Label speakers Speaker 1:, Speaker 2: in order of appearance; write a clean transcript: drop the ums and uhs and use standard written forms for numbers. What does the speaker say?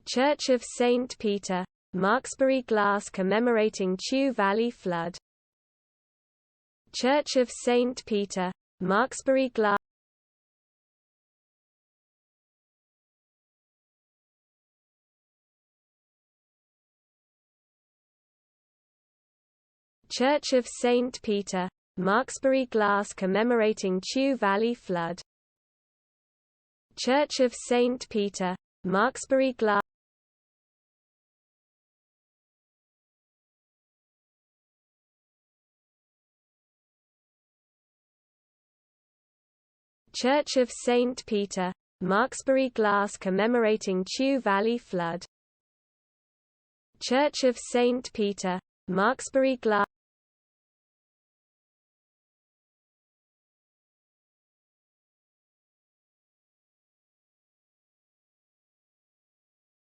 Speaker 1: Church of St. Peter, Marksbury glass commemorating Chew Valley flood. Church of St. Peter, Marksbury glass. Church of St. Peter, Marksbury glass commemorating Chew Valley flood. Church of St. Peter, Marksbury glass. Church of St. Peter, Marksbury glass commemorating Chew Valley flood. Church of St. Peter, Marksbury glass.